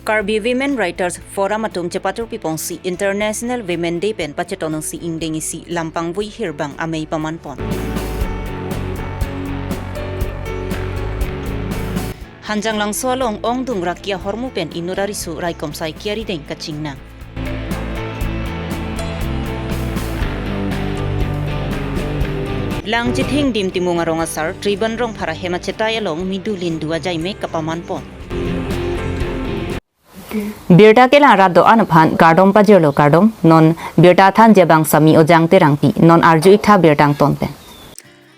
Karbi Women Writers Forum atum cepatur pipongsi International Women Day pen pacetonong si ingdengi si lampang vui hirbang amei pamanpon. Hanjang lang solong ong dung rakia hormu pen inurarisu raikom sai kiari deng kacingna. Lang jithing dim timunga rongasar triban rong para hema cetai along midulin dua jaime kapamanpon. Birta ke lang rado anaphan gardom pa jelo gardom non birta than jebang sami ojang terangpi non arju itha birtang tonten.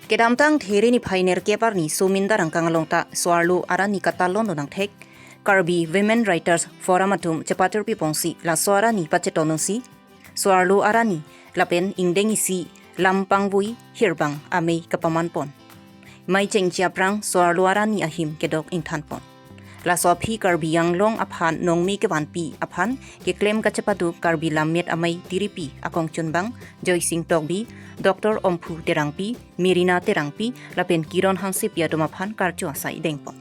Kedamtang theri ni phainer kepar ni suminda rangkangalongta swarlu arani katalon nang thek Karbi Women Writers Forum atum cepatur pipongsi la swara ni pacetonongsi swarlu arani lapen ingdengi si lampang vui hirbang amei kapamanpon. Mai chengchia prang swarlu arani ahim kedok inthanpon. La sopi Karbi yang long aphan nongmi ke wanpi aphan ke claim kachepadu Karbi lamet amai tiripi akong chunbang Joy Singh Togbi Dr. Omphu terangpi Mirina terangpi lapen kiron hansip ya domaphan karcho asai dengpon.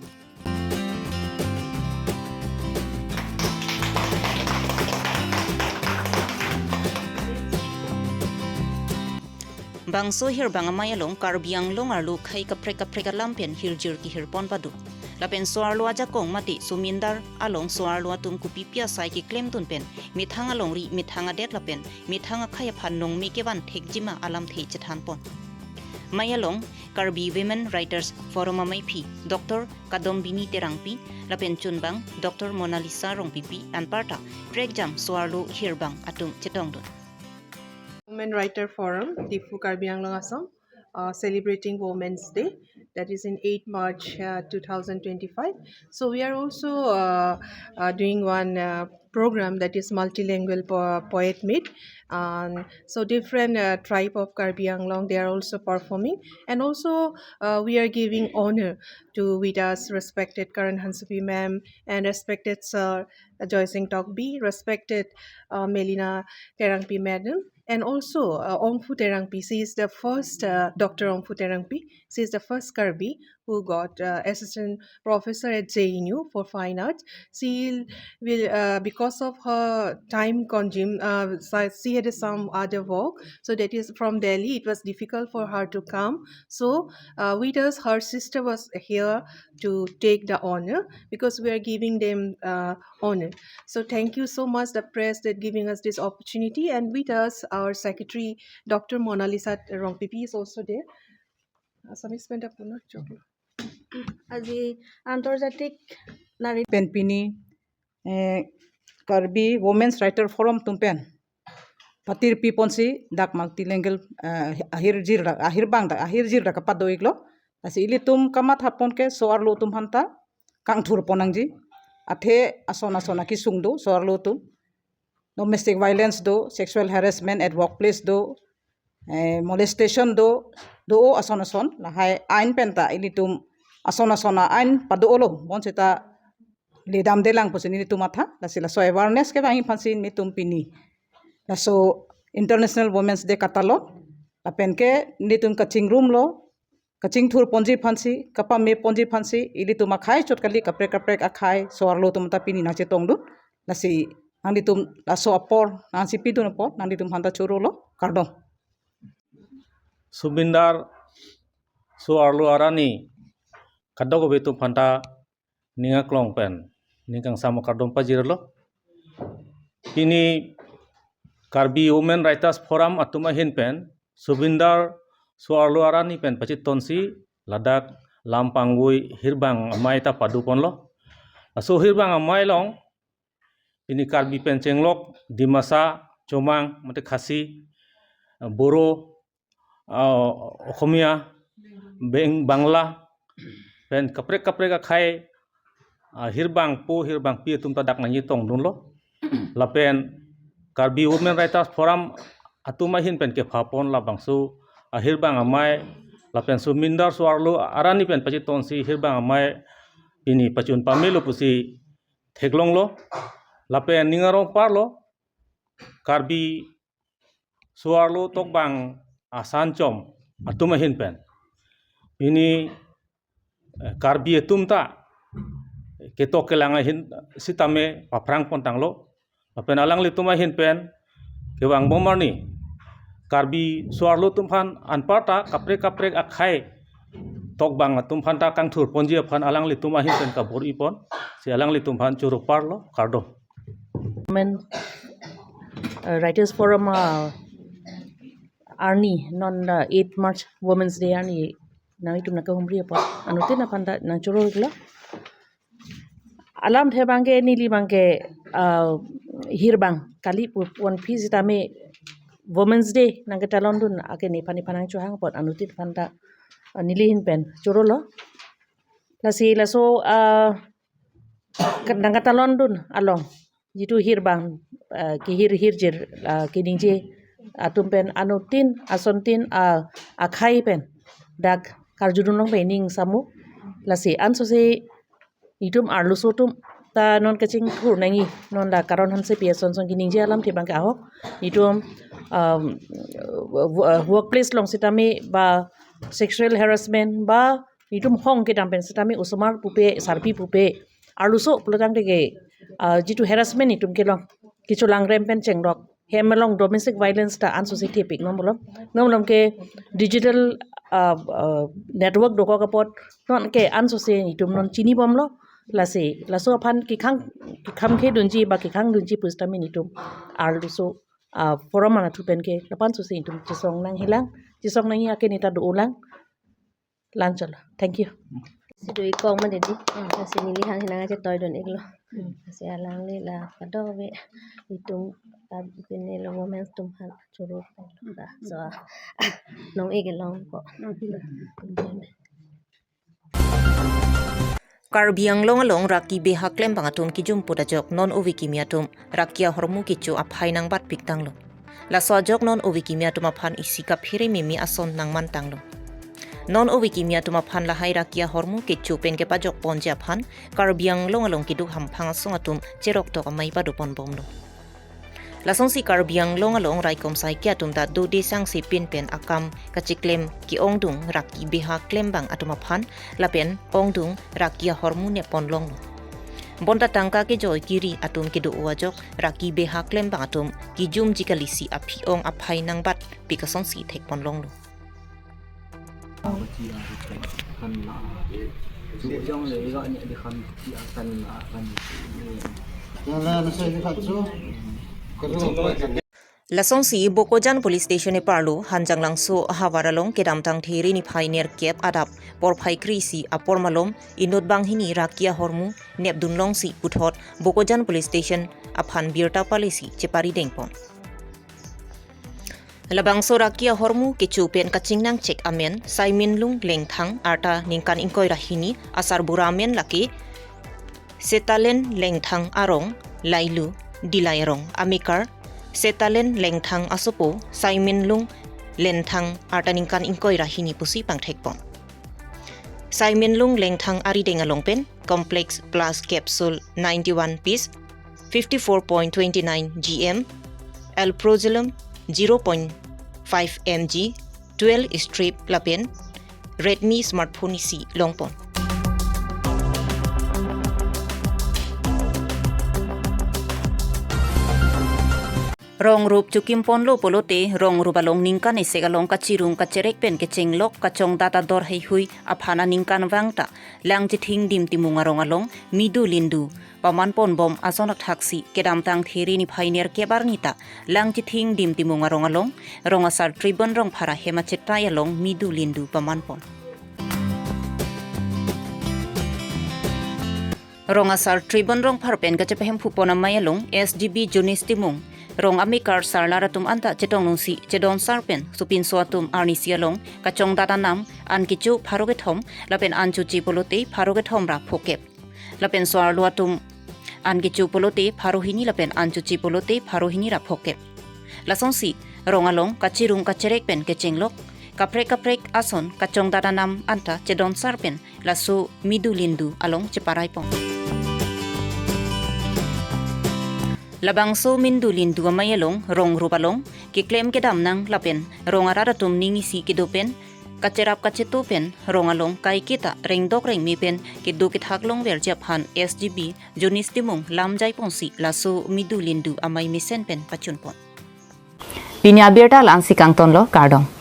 Bangso hirbang amai along Karbi yang long arlu khai kaprek lampen hirjir ki hirpon padu. Lapen soarlo aja kong mati sumindar along soarlo atum kupipia sai ki claim tun pen mithanga longri mithanga det lapen mithanga khaya phan nong mi ke wan thekjima alam thei chethan pon mai along Karbi Women Writers Forum amai phi Dr. Kadombini terangpi lapen chunbang Dr. Mona Lisa rongpipi anparta pregjam soarlo hirbang atum chetong dun Women Writer Forum Tifu Karbi Anglong Assam celebrating Women's Day, that is in 8 March 2025. So we are also doing one program that is multilingual poet meet. So different tribe of Karbi Anglong, they are also performing, and also we are giving honor to with us respected Karan Hansupi ma'am and respected Sir Joy Singh Togbi, respected Melina Terangpi madam. And also, Omphu Terangpi, she is the first, Dr. Omphu Terangpi, she is the first Karbi who got assistant professor at JNU for fine arts. She will, because of her time consumed, she had some other work. So that is from Delhi, it was difficult for her to come. So with us, her sister was here to take the honor because we are giving them honor. So thank you so much, the press, that giving us this opportunity. And with us, our secretary, Dr. Mona Lisa Rongpipi is also there. আজি আন্তৰ্জাতিক নাৰী পেনপিনি Karbi women's writer forum তুমপেন পাতিৰ পিপনসি ডাক মালতি লেংগেল আহিৰ জিৰ ডাক পাদইগলো asi ili tum kamat hapon ke soarlo tum hanta kangthur ponangji athe asona ki sungdo soarlo tum domestic violence do sexual harassment at workplace do molestation do ason la hai ain penta ili tum asona ain paduolo bon seta ledam delang posin ini tumatha la sila so awareness ke bangi phansin mi tum pini la so international women's day katalon la pen ke ni tum kaching room lo kaching thur ponji phansi kapa me ponji phansi ili tuma khai chotkali kaprek akhai soarlo tum ta pini na che tongdu la si angdi tum la so apor na si pidu no po nangdi tum hanta churolo kardong Subindar soarlo arani kadogo betu phanta ninga klong pen ningkang samo kardom pajirlo ini Karbi Women Writers Forum atuma hin pen Subindar soarlo arani pen pachit tonsi ladak lampangui hirbang amai ta paduponlo so hirbang amai long ini Karbi pen chenglok dimasa chomang mate khasi boro Okhomia Bangla pen kaprek khai hirbang pi tumta dak nani tong dunlo lapen Karbi Women Writers Forum atuma hin pen ke phapon la bangsu hirbang amai lapen sumindar soarlo arani pen pachit tonsi hirbang amai ini pachun pamelo pusi theglonglo lapen ningarong parlo Karbi soarlo tokbang asancom atuma hin pen ini Karbi etumta keto kelanga hin sitame paprang pon tanglo lapen alang li tuma hin pen kewang bomarni karbi suarlo tumpan anparta kaprek akhai tok bang tumpan ta kang thur ponji phan alang li tuma hin pen kabur ipon si alang li tumpan churu parlo kardo Writers Forum Arni non 8 March Women's Day Arni nang itum nak humri apa anutin apa anda nang curo gila alam the bangke nili bangke hirbang kali one piece itame Women's Day nang kita London ake ni pani panang cuhang pot anutin panda nili hin pen curo lo lasi laso nang kata London along jitu hirbang ki hirjir ki ningje atumpen anutin asontin akhai pen dak karjudun long pening samu lasi anso se itum arlu sotum ta non kaching thur nangi non da karon han se pia son ki ningje alam thi bangka ho itum workplace long sitami ba sexual harassment ba itum hong ke dampen sitami usumar pupe sarpi pupe arlu so plotang de jitu harassment itum ke long kichu lang rempen chengrok hemelong domestic violence ta an society pik nomlom ke digital network doko kapot non ke an society itum non chini bomlo laso phan ki kham ke dunji ba ki khang dunji pustami itum ar so forum mana tu pen ke lapan society itum chisong nang hilang chisong nang ya ke nita do ulang lanchal thank you Sidui kong ma dedi sinili han hinanga je toy don iglo si alang le la pado be itum pinne lo women's tum han churu da so nong igelong ko Karbi Longri raki beha klem bangatum ki jumpu da jok non ovi kimiatum rakia hormu kicu aphai nang bat piktang lo la so jok non ovi kimiatum aphan isika phiri mimi ason nang mantang lo non ovi kimiatum aphan la hai rakia hormu kicu pen ke pajok ponja aphan Karbi Longri ki du hampang songatum cherok to amai padu pon bom lo lasong si Karbi Longri rai kom sai kya tum da do de sang si pin pen akam kachiklem ki ongdung raki beha klem bang atum aphan lapen ongdung rakia hormu ne pon long bonda tangka ke joy kiri atum ki do wajok raki beha klem bang atum ki jum jikalisi api ong aphai nang bat pikasong si thek pon long lo lasong si Bokojan Police Station e parlo hanjang langso hawaralong kedamtang theri ni phainer kep adap por phai krisi apor malom inot bang hini rakia hormu nepdun long si puthot Bokojan Police Station aphan birta policy chepari dengpon labangso rakia hormu kichu pen kachingnang chek amen saimin lung lengthang arta ningkan ingkoi rahini asar buramen laki setalen lengthang arong lailu dilayrong amikar setalen lengthang asopo saimin lung lenthang artaningkan ingkoi rahini pusi pangthekpon saimin lung lengthang arideng alongpen complex plus capsule 91 piece 54.29 gm alprozolum 0.5 mg 12 strip lapen Redmi smartphone si longpon rong rup chukim pon lo polote rong rubalong ningkan isegalong kachirung kacherek pen kecheng lok kachong data dor hei hui aphana ningkan wangta lang jithing dim timunga rongalong midu lindu paman pon bom asonak thaksi kedamtang theri ni phainer kebarnita lang jithing dim timunga rongalong rongasar tribon rong phara hema chetai along midu lindu paman pon rongasar tribon rong pharpen kachepehem phupona mayalong SGB Junis timung rong amikar sarlaratum anta chetong nungsi chedon sarpen supin suatum arnisialong kachong datanam ankichu pharogethom lapen anchuchi polote pharogethom ra phokep lapen suarluatum ankichu polote pharohini lapen anchuchi polote pharohini ra phokep lasongsi rongalong kachirung kacherek pen kechenglok kaprek ason kachong datanam anta chedon sarpen lasu midulindu along cheparaipong labangso mindulindu amayalong rong rupalong kiklem kedam nang lapen rong araratum ningisi kidopen kacerap kacetu pen rongalong kai kita rengdok reng mi pen ki dukit haklong wer japhan SGB jonis timung lamjai pongsi lasu midu lindu amai misen pen pachun pon. Pinya Abirta lansi kangton lo kardong.